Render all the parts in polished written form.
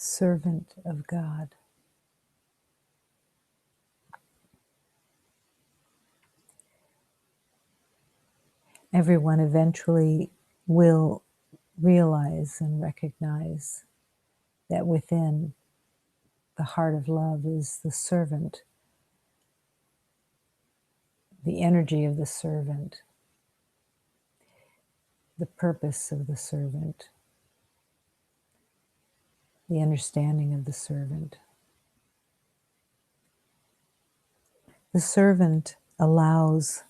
servant of God. Everyone eventually will realize and recognize that within the heart of love is the servant, the energy of the servant, the purpose of the servant, the understanding of the servant. The servant allows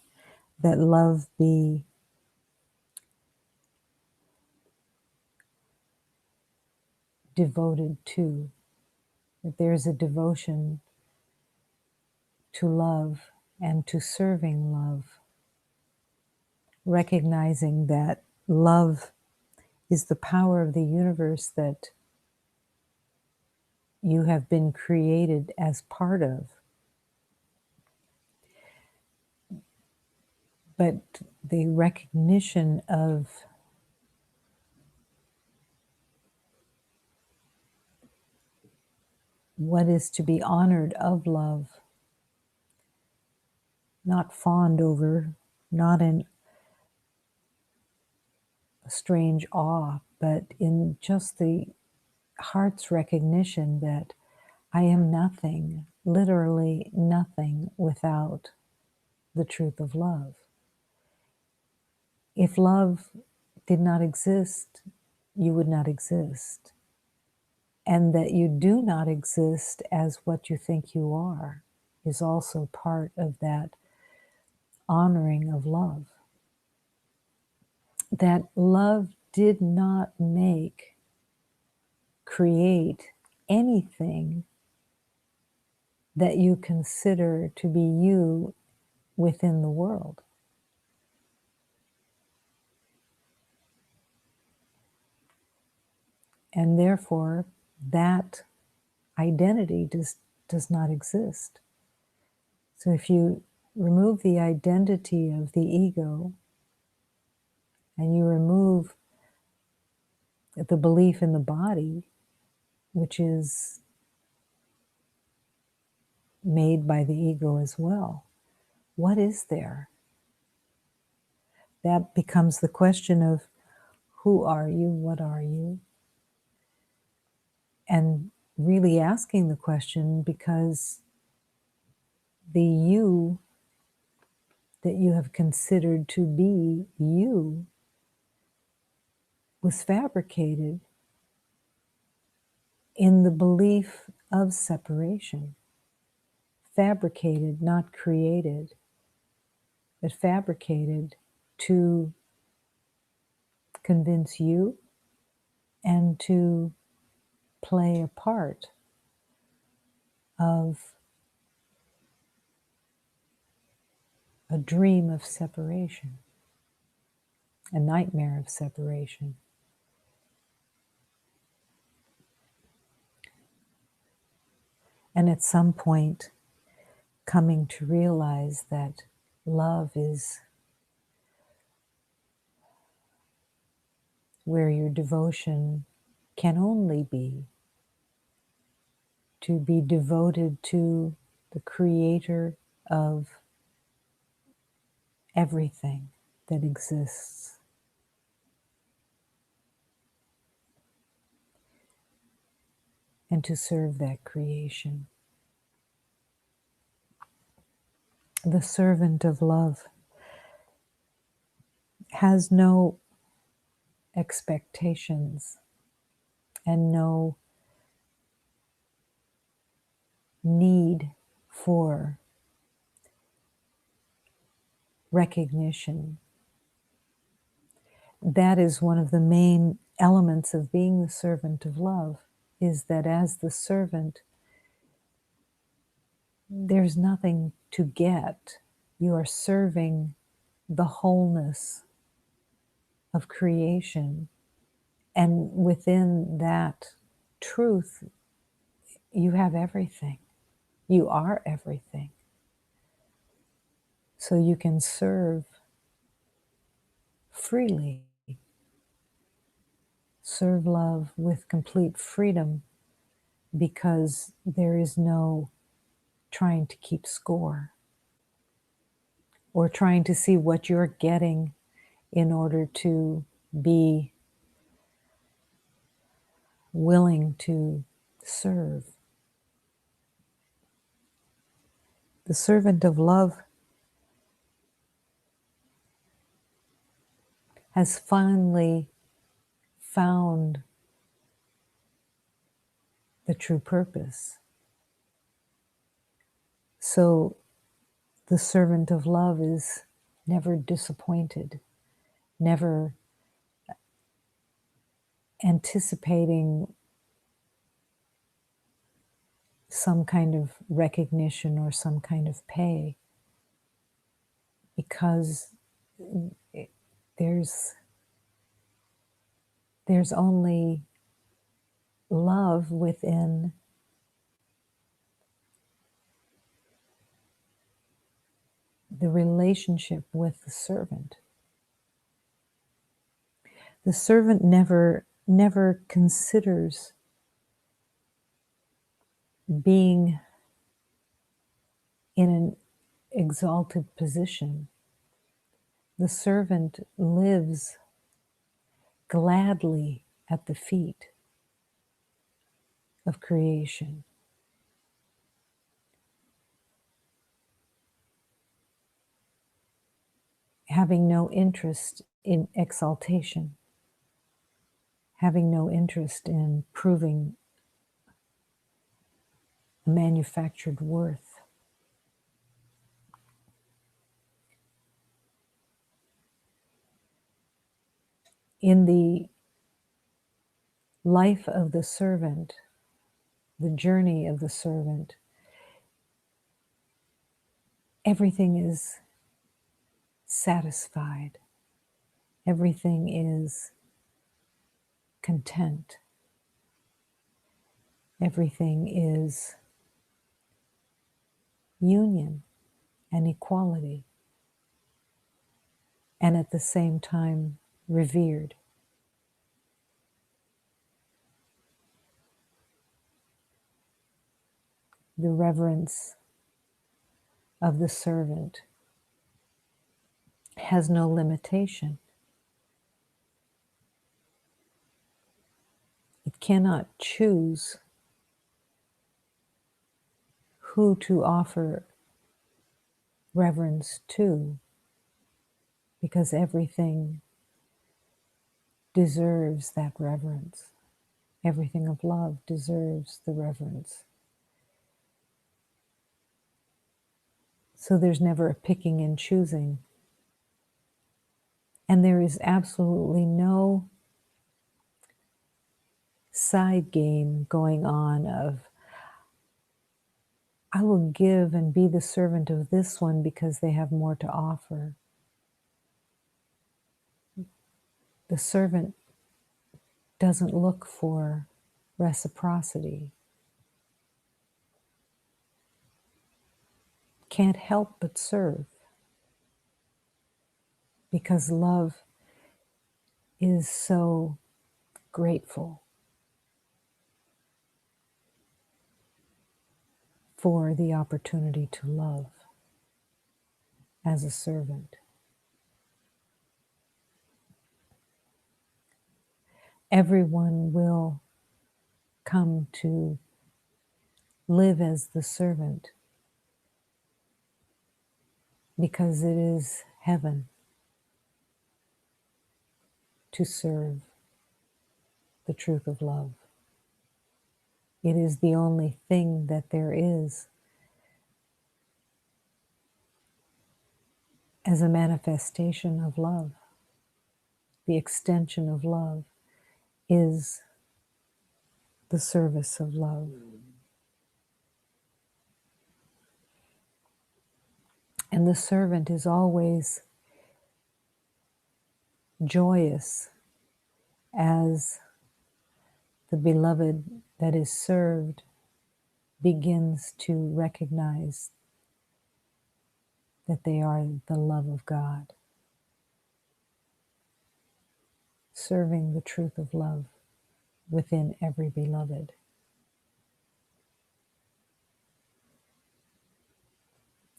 that love be devoted to, that there's a devotion to love and to serving love, recognizing that love is the power of the universe that you have been created as part of. But the recognition of what is to be honored of love, not fawned over, not in a strange awe, but in just the heart's recognition that I am nothing, literally nothing, without the truth of love. If love did not exist, you would not exist. And that you do not exist as what you think you are is also part of that honoring of love. That love did not create anything that you consider to be you within the world. And therefore, that identity does not exist. So if you remove the identity of the ego and you remove the belief in the body, which is made by the ego as well, what is there? That becomes the question of who are you? What are you? And really asking the question, because the you that you have considered to be you was fabricated in the belief of separation. Fabricated, not created, but fabricated to convince you and to play a part of a dream of separation, a nightmare of separation. And at some point, coming to realize that love is where your devotion can only be, to be devoted to the creator of everything that exists. And to serve that creation. The servant of love has no expectations and no need for recognition. That is one of the main elements of being the servant of love, is that as the servant, there's nothing to get. You are serving the wholeness of creation. And within that truth, you have everything. You are everything. So you can serve freely. Serve love with complete freedom because there is no trying to keep score or trying to see what you're getting in order to be willing to serve. The servant of love has finally found the true purpose. So the servant of love is never disappointed, never anticipating some kind of recognition or some kind of pay, because there's only love within the relationship with the servant. The servant never considers being in an exalted position. The servant lives gladly at the feet of creation. Having no interest in exaltation, having no interest in proving a manufactured worth. In the life of the servant, the journey of the servant, everything is satisfied. Everything is content. Everything is union and equality, and at the same time revered. The reverence of the servant has no limitation. It cannot choose who to offer reverence to, because everything deserves that reverence. Everything of love deserves the reverence. So there's never a picking and choosing. And there is absolutely no side game going on of, I will give and be the servant of this one because they have more to offer. The servant doesn't look for reciprocity. Can't help but serve, because love is so grateful for the opportunity to love as a servant. Everyone will come to live as the servant because it is heaven to serve the truth of love. It is the only thing that there is as a manifestation of love. The extension of love is the service of love. And the servant is always joyous as the beloved that is served begins to recognize that they are the love of God, serving the truth of love within every beloved.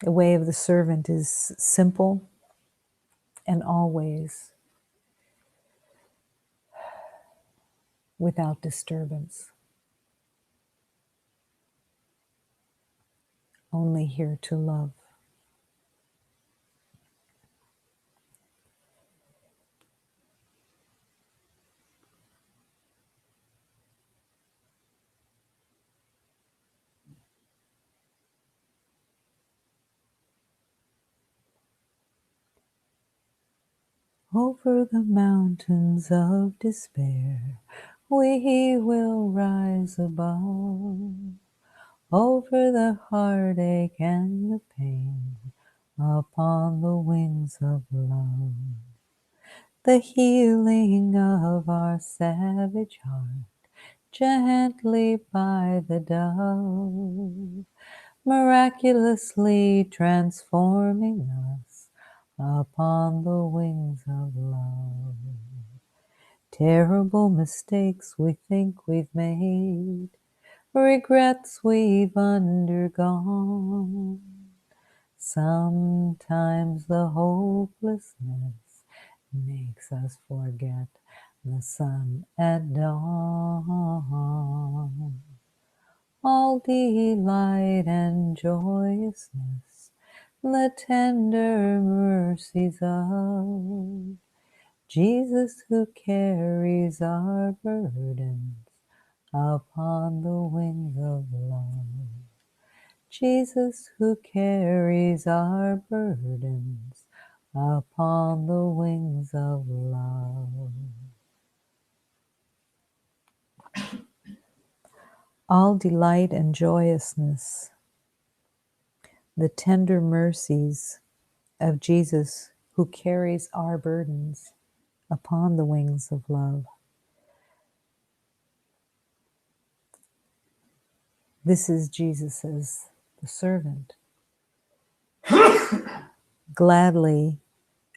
The way of the servant is simple and always without disturbance, only here to love. Over the mountains of despair, we will rise above. Over the heartache and the pain, upon the wings of love. The healing of our savage heart, gently by the dove, miraculously transforming us upon the wings of love. Terrible mistakes we think we've made, regrets we've undergone. Sometimes the hopelessness makes us forget the sun at dawn. All delight and joyousness, the tender mercies of Jesus, who carries our burdens upon the wings of love. Jesus, who carries our burdens upon the wings of love. All delight and joyousness, the tender mercies of Jesus, who carries our burdens upon the wings of love. This is Jesus as the servant, gladly,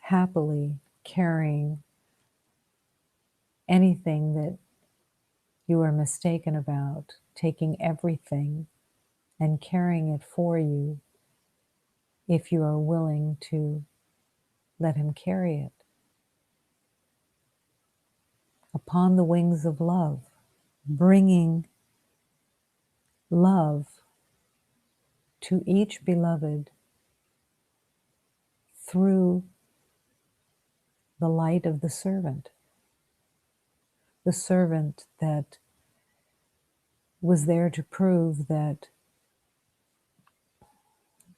happily carrying anything that you are mistaken about, taking everything and carrying it for you if you are willing to let him carry it. Upon the wings of love, bringing love to each beloved through the light of the servant that was there to prove that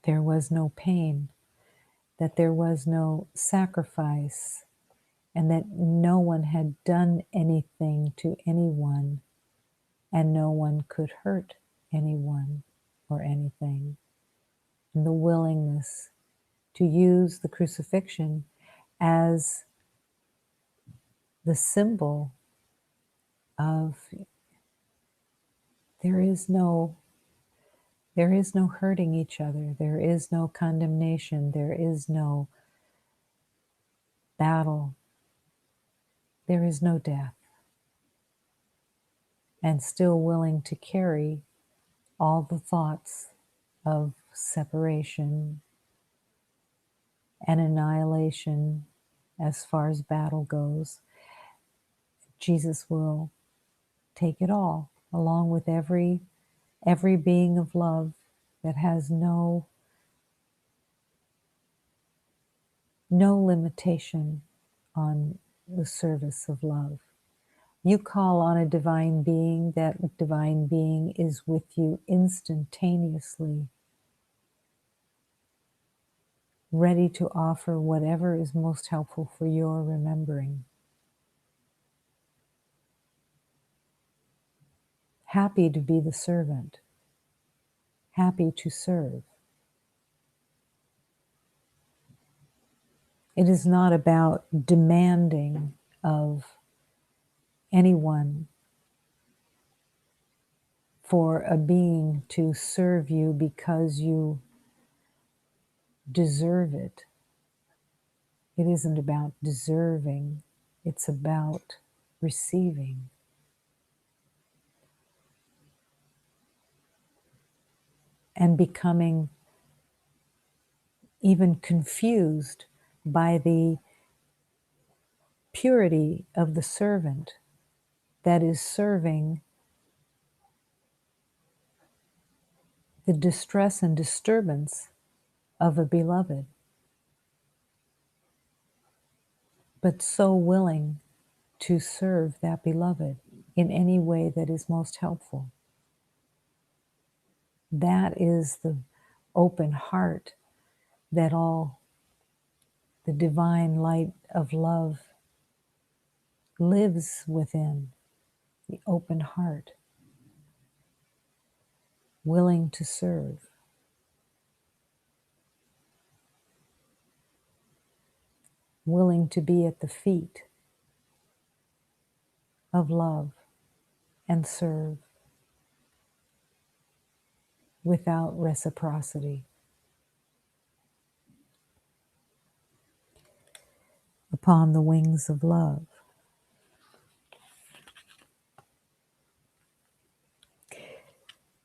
there was no pain, that there was no sacrifice, and that no one had done anything to anyone, and no one could hurt anyone or anything. And the willingness to use the crucifixion as the symbol of there is no hurting each other, there is no condemnation, there is no battle, there is no death, and still willing to carry all the thoughts of separation and annihilation as far as battle goes. Jesus will take it all, along with every being of love that has no limitation on the service of love. You call on a divine being, that divine being is with you instantaneously, ready to offer whatever is most helpful for your remembering. Happy to be the servant, happy to serve. It is not about demanding of anyone for a being to serve you because you deserve it. It isn't about deserving, it's about receiving. And becoming even confused by the purity of the servant that is serving the distress and disturbance of a beloved, but so willing to serve that beloved in any way that is most helpful. That is the open heart that all the divine light of love lives within, the open heart, willing to serve, willing to be at the feet of love and serve without reciprocity. Upon the wings of love.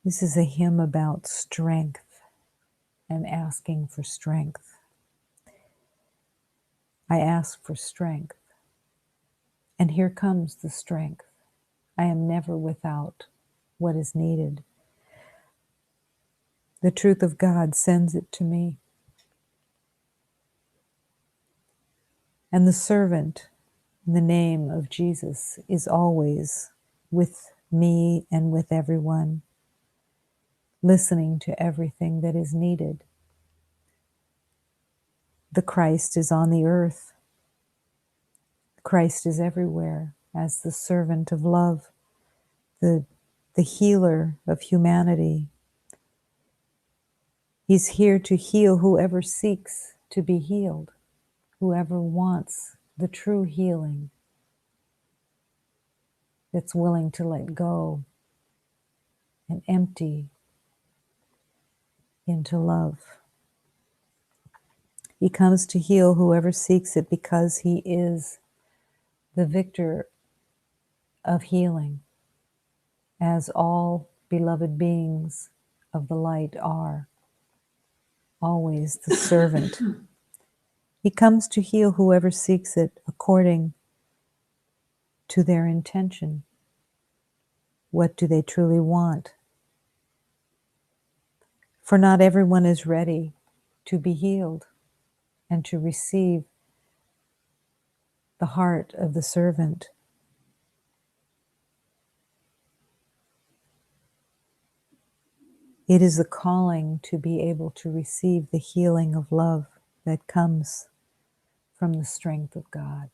This is a hymn about strength and asking for strength. I ask for strength, and here comes the strength. I am never without what is needed. The truth of God sends it to me. And the servant, in the name of Jesus, is always with me and with everyone, listening to everything that is needed. The Christ is on the earth. Christ is everywhere as the servant of love, the healer of humanity. He's here to heal whoever seeks to be healed, whoever wants the true healing, that's willing to let go and empty into love. He comes to heal whoever seeks it because he is the victor of healing, as all beloved beings of the light are, always the servant. He comes to heal whoever seeks it according to their intention. What do they truly want? For not everyone is ready to be healed and to receive the heart of the servant. It is a calling to be able to receive the healing of love that comes from the strength of God.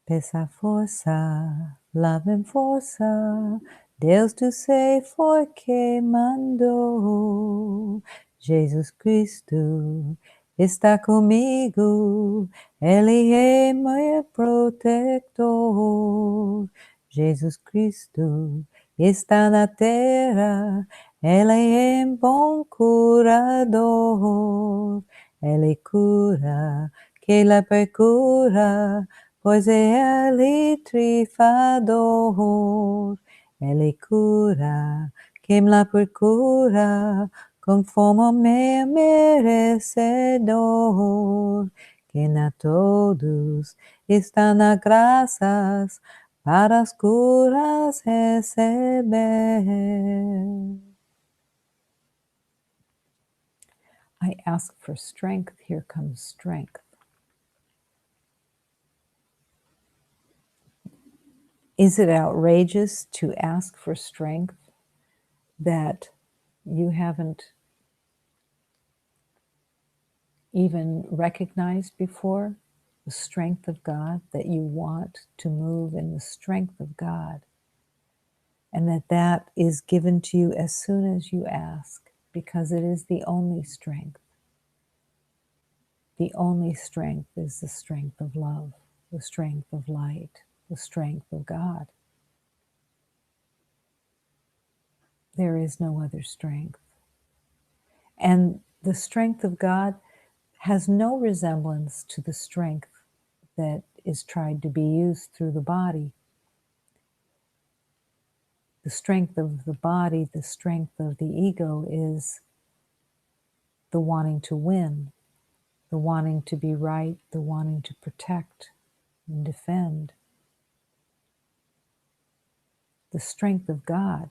Peça força, love and força, Deus do sei foi que mandou. Jesus Cristo está comigo, Ele é meu protetor. Jesus Cristo está na terra, Ele é bom curador. Ele cura, que la procura, pois é eletrifador. Ele cura, quem lá procura, conforme o meu merecedor. Quem a todos está na graças, para as curas receber. I ask for strength, here comes strength. Is it outrageous to ask for strength that you haven't even recognized before? The strength of God, that you want to move in the strength of God, and that is given to you as soon as you ask, because it is the only strength. The only strength is the strength of love, the strength of light, the strength of God. There is no other strength. And the strength of God has no resemblance to the strength that is tried to be used through the body. The strength of the body, the strength of the ego is the wanting to win, the wanting to be right, the wanting to protect and defend. The strength of God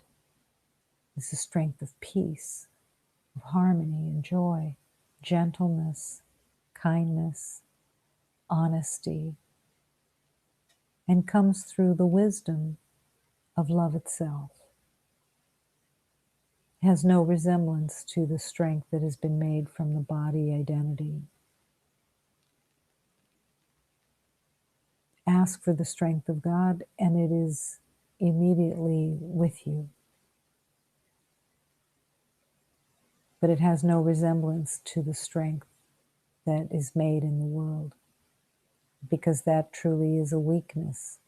is the strength of peace, of harmony and joy, gentleness, kindness, honesty, and comes through the wisdom of love itself. It has no resemblance to the strength that has been made from the body identity. Ask for the strength of God, and it is immediately with you. But it has no resemblance to the strength that is made in the world, because that truly is a weakness,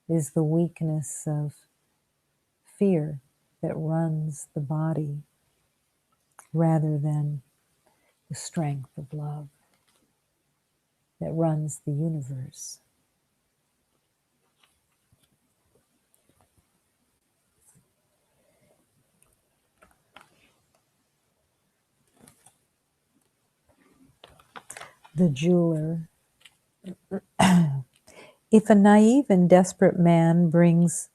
is the weakness of fear that runs the body rather than the strength of love that runs the universe. The jeweler. If a naive and desperate man brings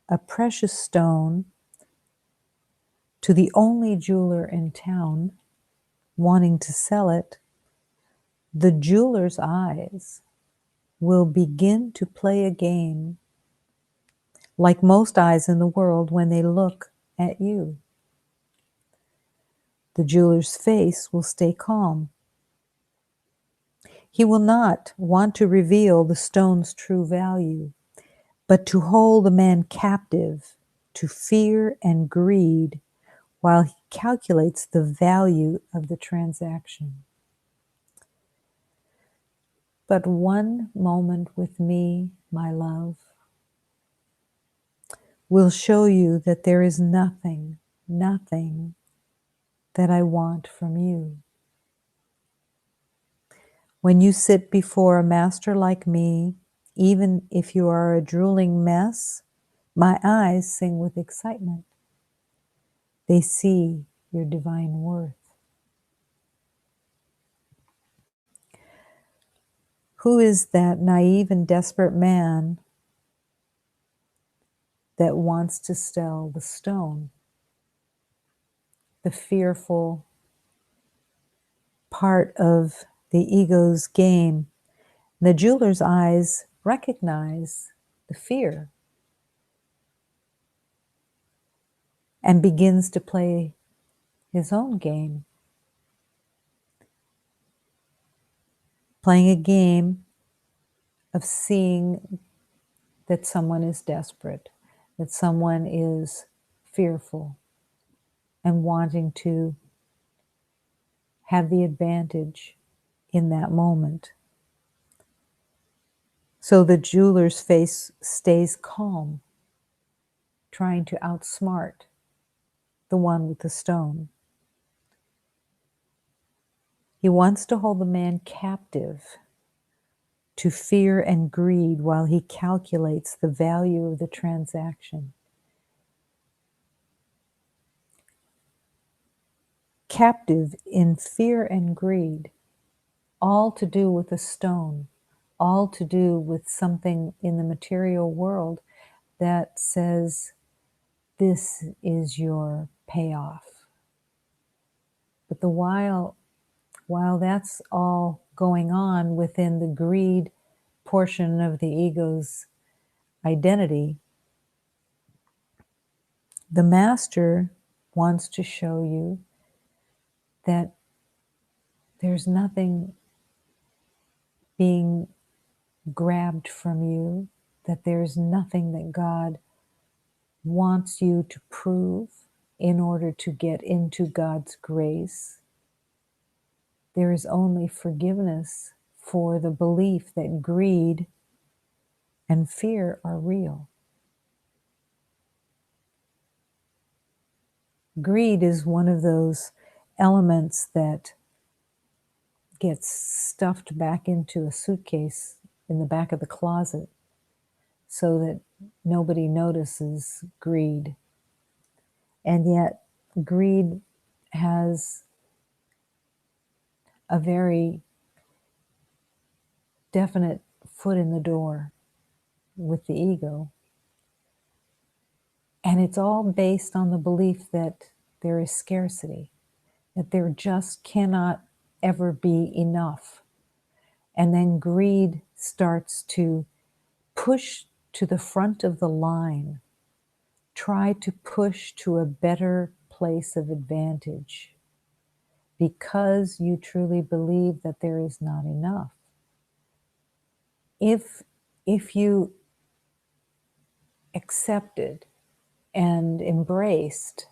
a precious stone to the only jeweler in town, wanting to sell it, the jeweler's eyes will begin to play a game, like most eyes in the world when they look at you. The jeweler's face will stay calm. He will not want to reveal the stone's true value, but to hold the man captive to fear and greed while he calculates the value of the transaction. But one moment with me, my love, will show you that there is nothing that I want from you. When you sit before a master like me, even if you are a drooling mess, my eyes sing with excitement. They see your divine worth. Who is that naive and desperate man that wants to sell the stone? The fearful part of the ego's game. The jeweler's eyes recognize the fear and begins to play his own game. Playing a game of seeing that someone is desperate, that someone is fearful, and wanting to have the advantage in that moment. So the jeweler's face stays calm, trying to outsmart the one with the stone. He wants to hold the man captive to fear and greed while he calculates the value of the transaction. Captive in fear and greed, all to do with a stone, all to do with something in the material world that says, this is your payoff. But while that's all going on within the greed portion of the ego's identity, the master wants to show you that there's nothing being grabbed from you, that there's nothing that God wants you to prove in order to get into God's grace. There is only forgiveness for the belief that greed and fear are real. Greed is one of those elements that gets stuffed back into a suitcase in the back of the closet so that nobody notices greed. And yet, greed has a very definite foot in the door with the ego. And it's all based on the belief that there is scarcity, that there just cannot ever be enough. And then greed starts to push to the front of the line, try to push to a better place of advantage because you truly believe that there is not enough. If you accepted and embraced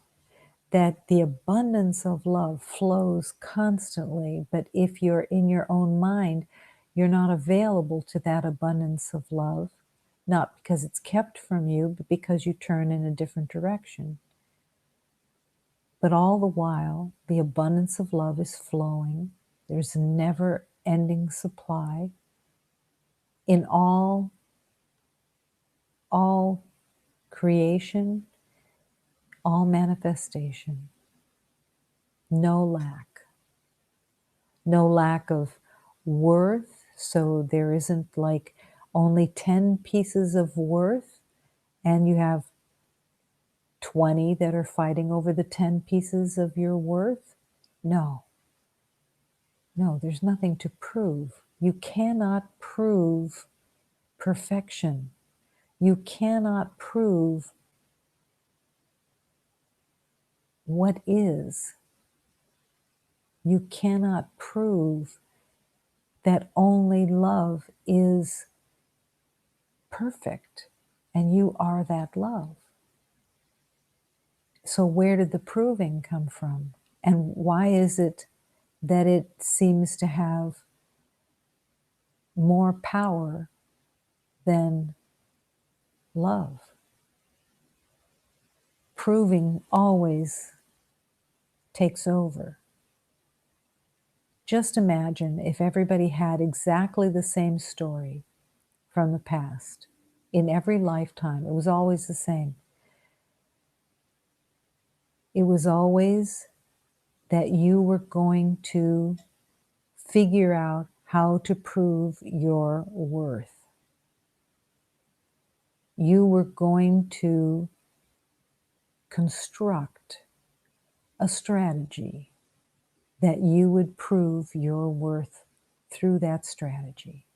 that the abundance of love flows constantly, but if you're in your own mind, you're not available to that abundance of love, not because it's kept from you, but because you turn in a different direction. But all the while, the abundance of love is flowing. There's a never ending supply in all creation, all manifestation. No lack. No lack of worth. So there isn't like only 10 pieces of worth and you have 20 that are fighting over the 10 pieces of your worth. No, there's nothing to prove. You cannot prove perfection. You cannot prove what is. You cannot prove that only love is perfect and you are that love. So where did the proving come from? And why is it that it seems to have more power than love? Proving always takes over. Just imagine if everybody had exactly the same story from the past in every lifetime. It was always the same. It was always that you were going to figure out how to prove your worth. You were going to construct a strategy that you would prove your worth through that strategy.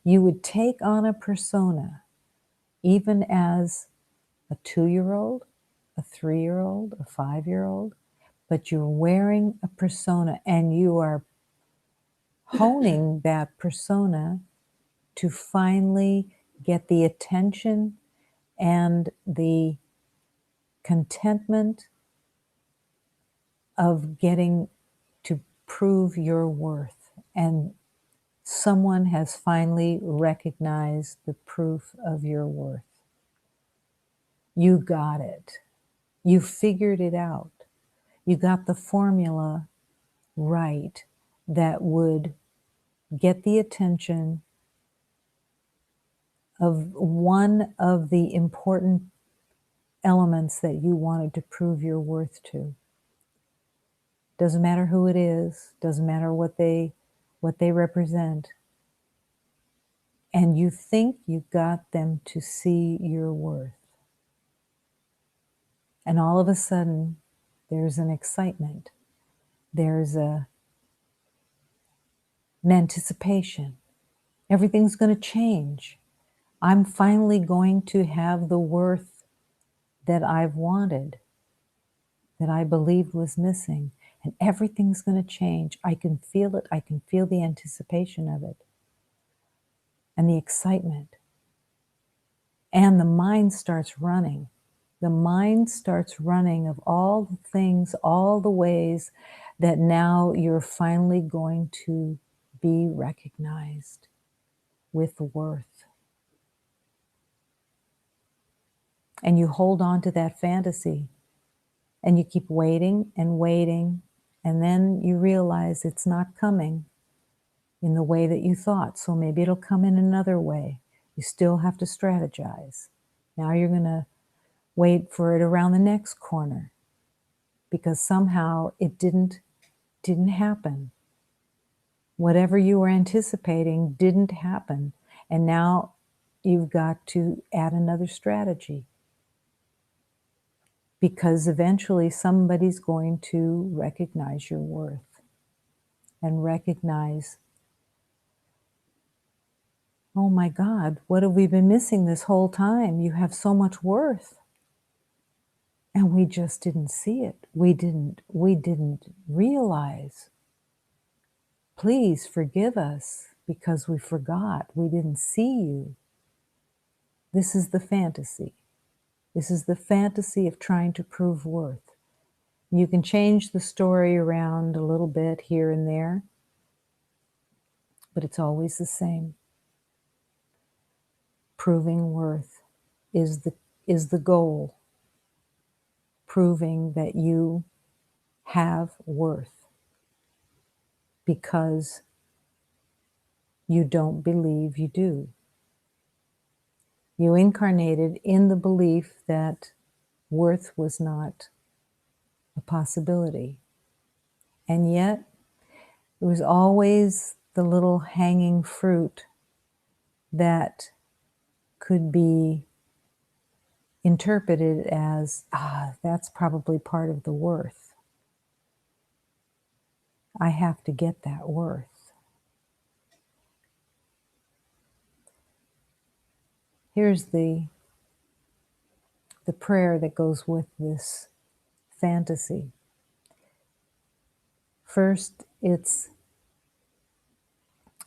You would take on a persona, even as a 2-year-old, a 3-year-old, a 5-year-old, but you're wearing a persona and you are honing that persona to finally get the attention and the contentment of getting to prove your worth. And someone has finally recognized the proof of your worth. You got it. You figured it out. You got the formula right that would get the attention of one of the important elements that you wanted to prove your worth to. Doesn't matter who it is, doesn't matter what they represent. And you think you got them to see your worth. And all of a sudden, there's an excitement. There's an anticipation. Everything's going to change. I'm finally going to have the worth that I've wanted, that I believed was missing. And everything's going to change. I can feel it. I can feel the anticipation of it and the excitement. And the mind starts running. The mind starts running of all the things, all the ways that now you're finally going to be recognized with worth. And you hold on to that fantasy and you keep waiting and waiting, and then you realize it's not coming in the way that you thought. So maybe it'll come in another way. You still have to strategize. Now you're going to wait for it around the next corner because somehow it didn't happen. Whatever you were anticipating didn't happen. And now you've got to add another strategy because eventually somebody's going to recognize your worth and recognize, oh my God, what have we been missing this whole time? You have so much worth. And we just didn't see it. We didn't realize. Please forgive us because we forgot. We didn't see you. This is the fantasy. This is the fantasy of trying to prove worth. You can change the story around a little bit here and there, but it's always the same. Proving worth is the goal. Proving that you have worth because you don't believe you do. You incarnated in the belief that worth was not a possibility. And yet, it was always the little hanging fruit that could be interpreted as, that's probably part of the worth. I have to get that worth. Here's the prayer that goes with this fantasy. First, it's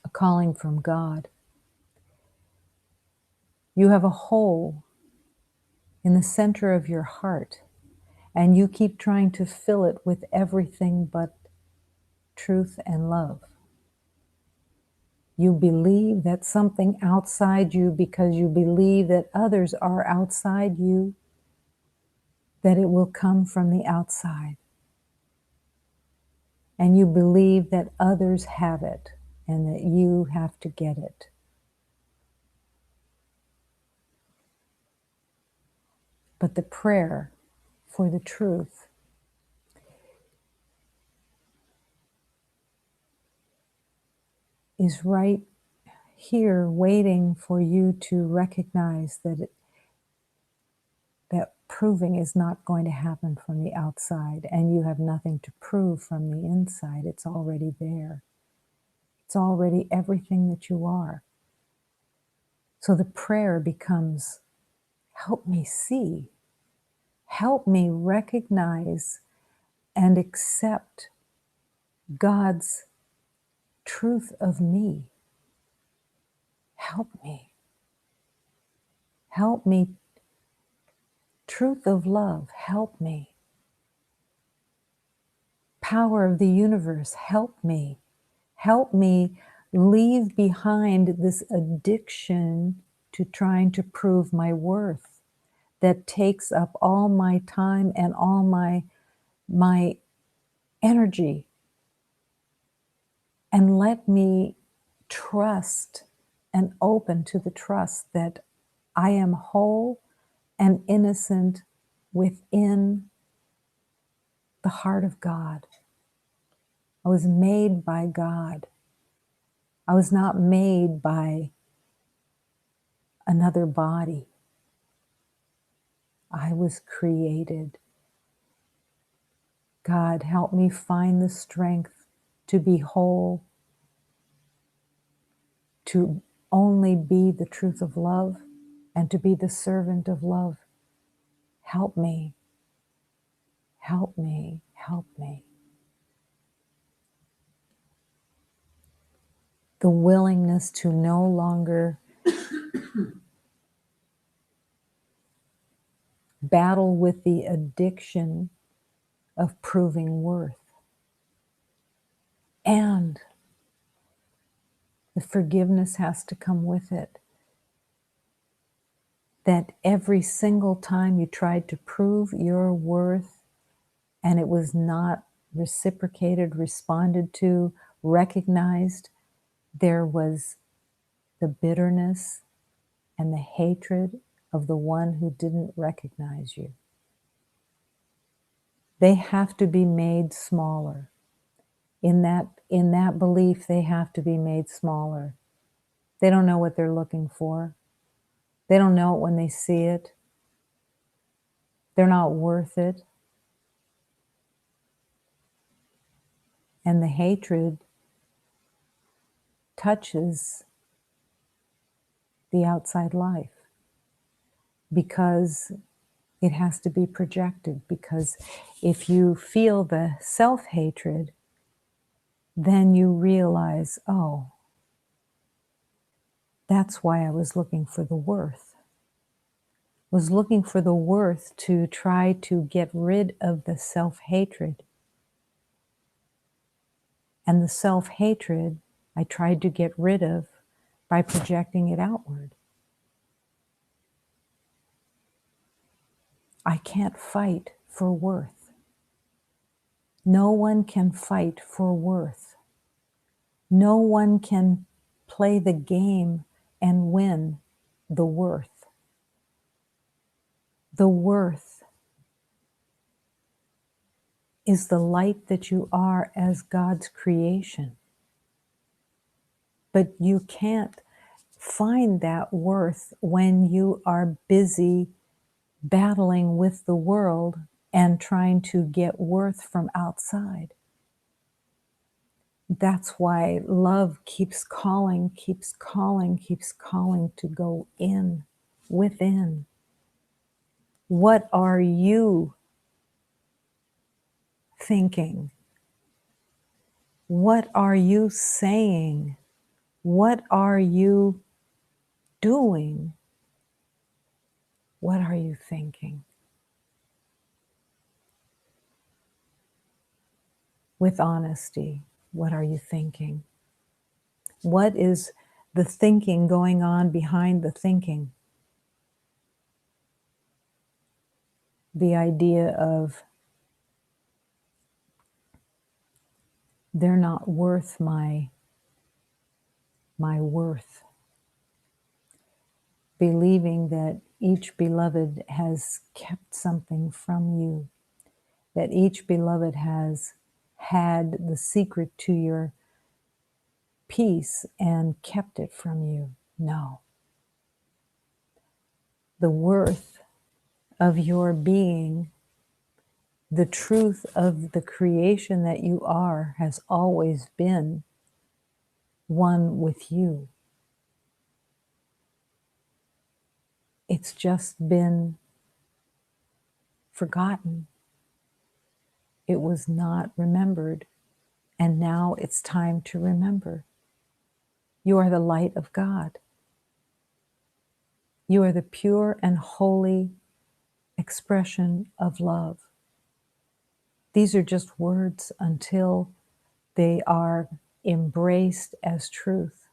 a calling from God. You have a hole in the center of your heart, and you keep trying to fill it with everything but truth and love. You believe that something outside you, because you believe that others are outside you, that it will come from the outside. And you believe that others have it and that you have to get it. But the prayer for the truth is right here waiting for you to recognize that that proving is not going to happen from the outside, and you have nothing to prove from the inside. It's already there. It's already everything that you are. So the prayer becomes, help me see, help me recognize and accept God's truth of me. Help me. Help me. Truth of love, help me. Power of the universe, help me. Help me leave behind this addiction to trying to prove my worth that takes up all my time and all my energy. And let me trust and open to the trust that I am whole and innocent within the heart of God. I was made by God. I was not made by another body. I was created. God, help me find the strength to be whole, to only be the truth of love, and to be the servant of love. Help me. Help me. Help me. The willingness to no longer battle with the addiction of proving worth. And the forgiveness has to come with it. That every single time you tried to prove your worth and it was not reciprocated, responded to, recognized, there was the bitterness and the hatred of the one who didn't recognize you. They have to be made smaller. In that belief, they have to be made smaller. They don't know what they're looking for. They don't know it when they see it. They're not worth it. And the hatred touches the outside life because it has to be projected. Because if you feel the self-hatred, then you realize, oh, that's why I was looking for the worth. Was looking for the worth to try to get rid of the self-hatred. And the self-hatred I tried to get rid of by projecting it outward. I can't fight for worth. No one can fight for worth. No one can play the game and win the worth. The worth is the light that you are as God's creation. But you can't find that worth when you are busy battling with the world and trying to get worth from outside. That's why love keeps calling to go in, within. What are you thinking? What are you saying? What are you doing? What are you thinking? With honesty, what are you thinking? What is the thinking going on behind the thinking? The idea of they're not worth my worth. Believing that each beloved has kept something from you, that each beloved has had the secret to your peace and kept it from you. No. The worth of your being, the truth of the creation that you are, has always been one with you. It's just been forgotten. It was not remembered, and now it's time to remember. You are the light of God. You are the pure and holy expression of love. These are just words until they are embraced as truth.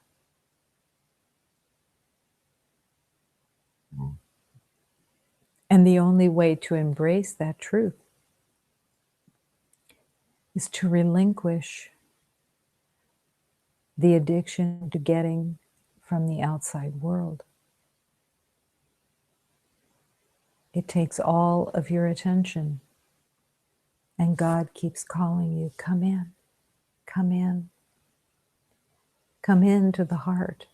And the only way to embrace that truth is to relinquish the addiction to getting from the outside world. It takes all of your attention, and God keeps calling you, come in, come in, come into the heart.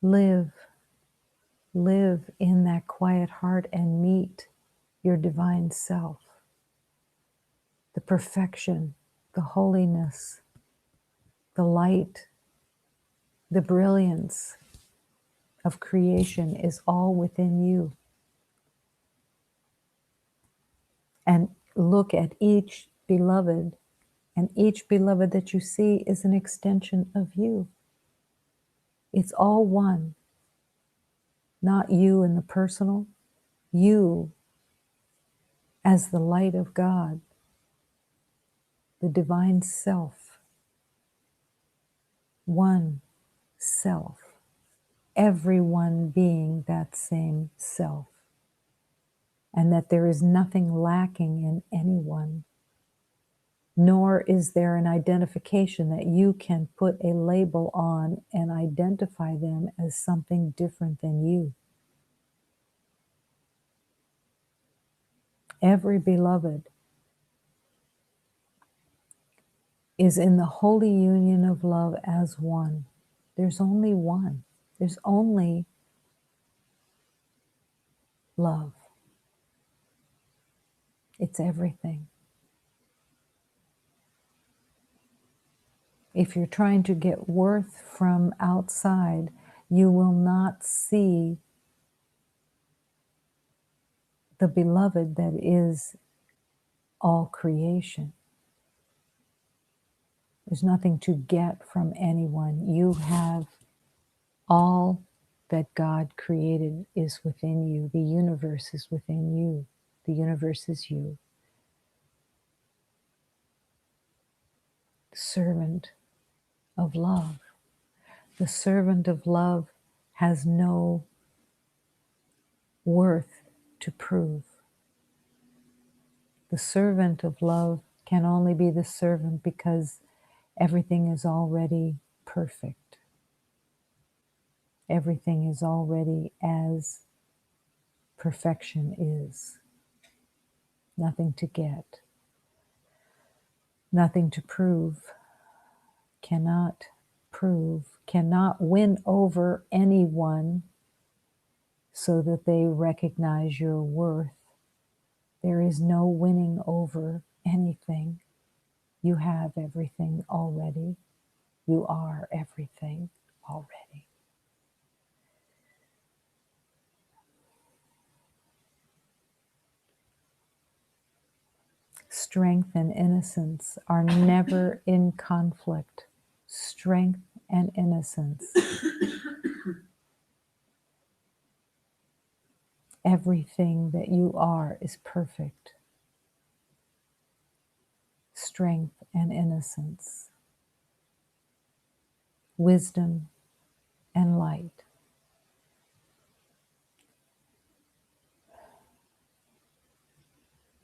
Live in that quiet heart and meet your divine self. The perfection, the holiness, the light, the brilliance of creation is all within you. And look at each beloved, and each beloved that you see is an extension of you. It's all one. Not you in the personal, you as the light of God, the divine self, one self, everyone being that same self, and that there is nothing lacking in anyone, nor is there an identification that you can put a label on and identify them as something different than you. Every beloved is in the holy union of love as one. There's only one. There's only love. It's everything. If you're trying to get worth from outside, you will not see the beloved that is all creation. There's nothing to get from anyone. You have all that God created is within you. The universe is within you. The universe is you. Servant of love. The servant of love has no worth to prove. The servant of love can only be the servant because everything is already perfect. Everything is already as perfection is. Nothing to get. Nothing to prove. Cannot prove. Cannot win over anyone so that they recognize your worth. There is no winning over anything. You have everything already. You are everything already. Strength and innocence are never in conflict. Strength and innocence. Everything that you are is perfect. Strength and innocence. Wisdom and light.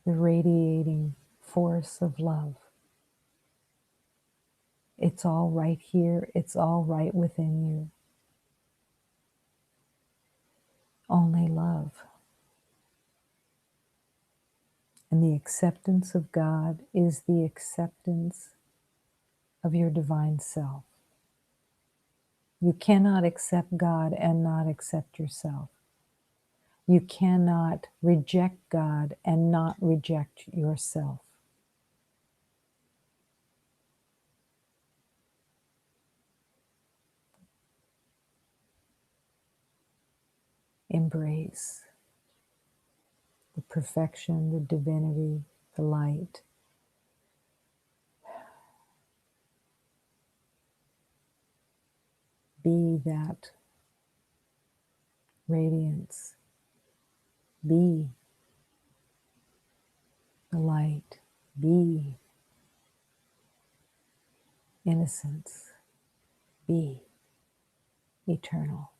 The radiating force of love. It's all right here. It's all right within you. Only love. And the acceptance of God is the acceptance of your divine self. You cannot accept God and not accept yourself. You cannot reject God and not reject yourself. Embrace the perfection, the divinity, the light. Be that radiance. Be the light. Be innocence. Be eternal.